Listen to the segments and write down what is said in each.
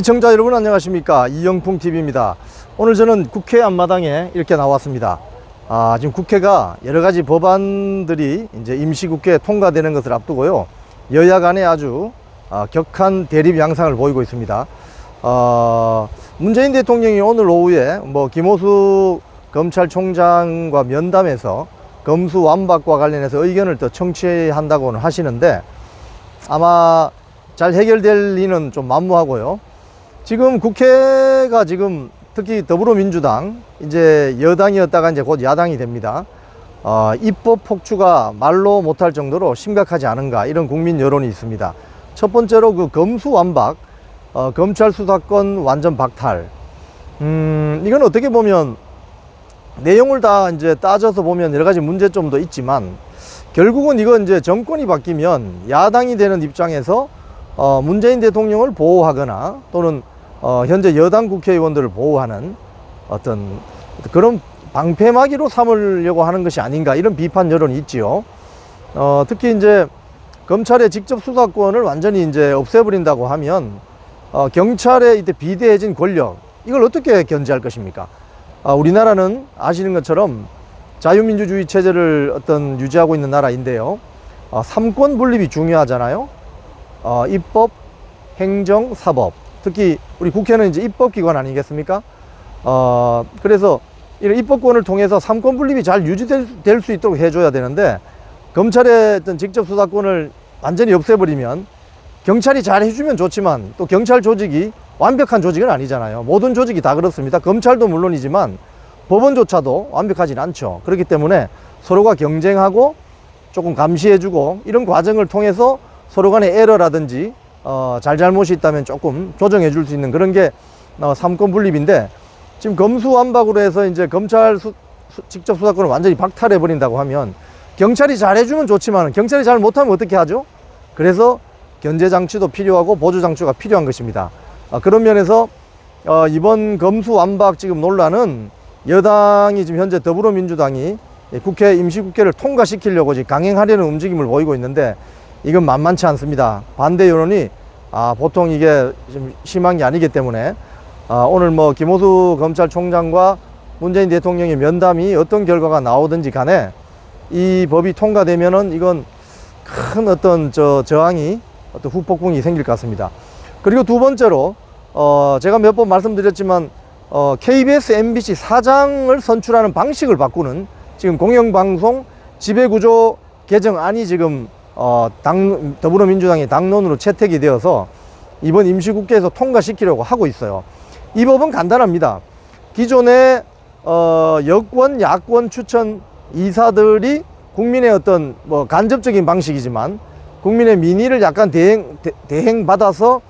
시청자 여러분 안녕하십니까, 이영풍TV입니다. 오늘 저는 국회 앞마당에 이렇게 나왔습니다. 지금 국회가 여러가지 법안들이 이제 임시국회에 통과되는 것을 앞두고요, 여야 간에 아주 격한 대립 양상을 보이고 있습니다. 문재인 대통령이 오늘 오후에 김호수 검찰총장과 면담에서 검수완박과 관련해서 의견을 또 청취한다고는 하시는데, 아마 잘 해결될 리는 좀 만무하고요. 지금 국회가 지금 특히 더불어민주당 이제 여당이었다가 이제 곧 야당이 됩니다. 입법 폭추가 말로 못할 정도로 심각하지 않은가, 이런 국민 여론이 있습니다. 첫 번째로 그 검수완박, 검찰 수사권 완전 박탈. 이건 어떻게 보면 내용을 다 이제 따져서 보면 여러 가지 문제점도 있지만, 결국은 이건 이제 정권이 바뀌면 야당이 되는 입장에서 문재인 대통령을 보호하거나 또는 현재 여당 국회의원들을 보호하는 어떤 그런 방패막이로 삼으려고 하는 것이 아닌가, 이런 비판 여론이 있지요. 특히 이제 검찰의 직접 수사권을 완전히 이제 없애버린다고 하면 경찰의 이때 비대해진 권력, 이걸 어떻게 견제할 것입니까? 우리나라는 아시는 것처럼 자유민주주의 체제를 유지하고 있는 나라인데요. 삼권 분립이 중요하잖아요. 입법, 행정, 사법. 특히 우리 국회는 이제 입법기관 아니겠습니까? 그래서 이런 입법권을 통해서 삼권 분립이 잘 유지될 수 있도록 해줘야 되는데, 검찰의 직접 수사권을 완전히 없애버리면, 경찰이 잘 해주면 좋지만 또 경찰 조직이 완벽한 조직은 아니잖아요. 모든 조직이 다 그렇습니다. 검찰도 물론이지만 법원조차도 완벽하진 않죠. 그렇기 때문에 서로가 경쟁하고 조금 감시해주고, 이런 과정을 통해서 서로 간의 에러라든지 잘잘못이 있다면 조금 조정해 줄 수 있는 그런 게 삼권 분립인데, 지금 검수완박으로 해서 이제 검찰 직접 수사권을 완전히 박탈해 버린다고 하면, 경찰이 잘해주면 좋지만 경찰이 잘 못하면 어떻게 하죠? 그래서 견제 장치도 필요하고 보조 장치가 필요한 것입니다. 그런 면에서 이번 검수완박 지금 논란은 여당이 지금 현재 더불어민주당이 국회 임시국회를 통과시키려고 지금 강행하려는 움직임을 보이고 있는데, 이건 만만치 않습니다. 반대 여론이 보통 이게 좀 심한 게 아니기 때문에 오늘 김호수 검찰총장과 문재인 대통령의 면담이 어떤 결과가 나오든지 간에 이 법이 통과되면은 이건 큰 저항이 후폭풍이 생길 것 같습니다. 그리고 두 번째로 제가 몇 번 말씀드렸지만 KBS, MBC 사장을 선출하는 방식을 바꾸는 지금 공영방송 지배구조 개정안이 지금 더불어민주당의 당론으로 채택이 되어서 이번 임시국회에서 통과시키려고 하고 있어요. 이 법은 간단합니다. 기존의 여권, 야권 추천 이사들이 국민의 간접적인 방식이지만 국민의 민의를 약간 대행받아서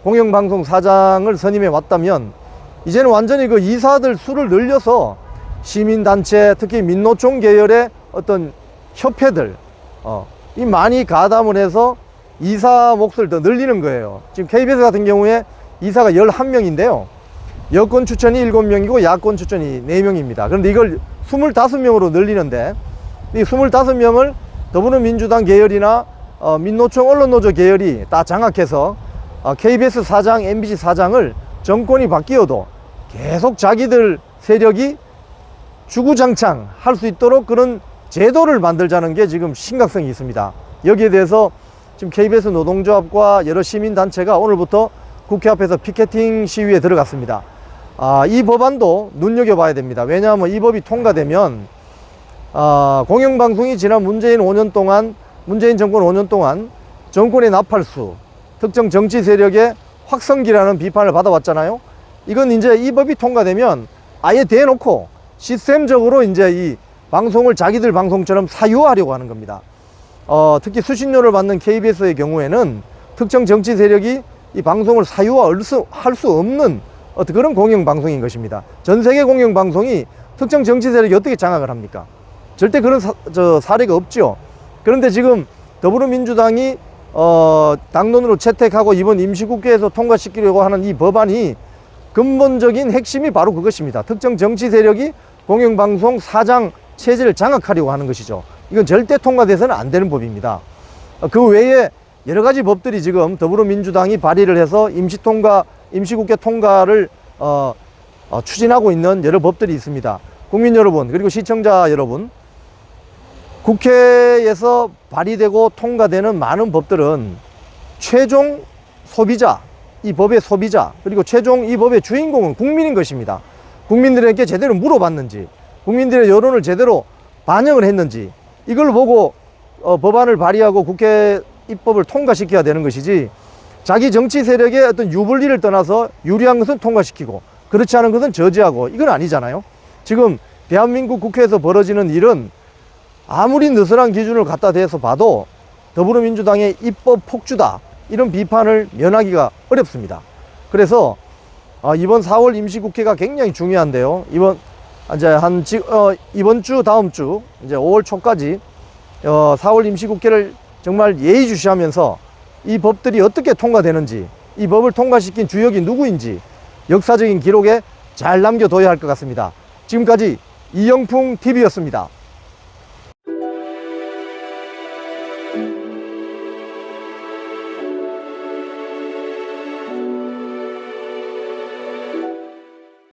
공영방송 사장을 선임해 왔다면, 이제는 완전히 그 이사들 수를 늘려서 시민단체, 특히 민노총 계열의 협회들 이 많이 가담을 해서 이사 몫을 더 늘리는 거예요. 지금 KBS 같은 경우에 이사가 11명인데요. 여권 추천이 7명이고 야권 추천이 4명입니다. 그런데 이걸 25명으로 늘리는데, 이 25명을 더불어민주당 계열이나 민노총 언론노조 계열이 다 장악해서 KBS 사장, MBC 사장을 정권이 바뀌어도 계속 자기들 세력이 주구장창 할 수 있도록 그런 제도를 만들자는 게 지금 심각성이 있습니다. 여기에 대해서 지금 KBS 노동조합과 여러 시민단체가 오늘부터 국회 앞에서 피켓팅 시위에 들어갔습니다. 이 법안도 눈여겨봐야 됩니다. 왜냐하면 이 법이 통과되면 공영방송이 지난 문재인 정권 5년 동안 정권의 나팔수, 특정 정치 세력의 확성기라는 비판을 받아왔잖아요. 이건 이제 이 법이 통과되면 아예 대놓고 시스템적으로 이제 이 방송을 자기들 방송처럼 사유화하려고 하는 겁니다. 특히 수신료를 받는 KBS의 경우에는 특정 정치 세력이 이 방송을 사유화할 수 없는 그런 공영방송인 것입니다. 전 세계 공영방송이 특정 정치 세력이 어떻게 장악을 합니까? 절대 그런 사례가 없죠. 그런데 지금 더불어민주당이 당론으로 채택하고 이번 임시국회에서 통과시키려고 하는 이 법안이 근본적인 핵심이 바로 그것입니다. 특정 정치 세력이 공영방송 사장 체제를 장악하려고 하는 것이죠. 이건 절대 통과돼서는 안 되는 법입니다. 그 외에 여러 가지 법들이 지금 더불어민주당이 발의를 해서 임시통과 임시국회 통과를 추진하고 있는 여러 법들이 있습니다. 국민 여러분, 그리고 시청자 여러분, 국회에서 발의되고 통과되는 많은 법들은 최종 소비자, 이 법의 소비자, 그리고 최종 이 법의 주인공은 국민인 것입니다. 국민들에게 제대로 물어봤는지, 국민들의 여론을 제대로 반영을 했는지, 이걸 보고 법안을 발의하고 국회 입법을 통과시켜야 되는 것이지, 자기 정치 세력의 어떤 유불리를 떠나서 유리한 것은 통과시키고 그렇지 않은 것은 저지하고, 이건 아니잖아요. 지금 대한민국 국회에서 벌어지는 일은 아무리 느슨한 기준을 갖다 대서 봐도 더불어민주당의 입법 폭주다, 이런 비판을 면하기가 어렵습니다. 그래서 이번 4월 임시국회가 굉장히 중요한데요. 이번 주, 다음 주 이제 5월 초까지 4월 임시국회를 정말 예의주시하면서 이 법들이 어떻게 통과되는지, 이 법을 통과시킨 주역이 누구인지 역사적인 기록에 잘 남겨둬야 할 것 같습니다. 지금까지 이영풍 TV였습니다.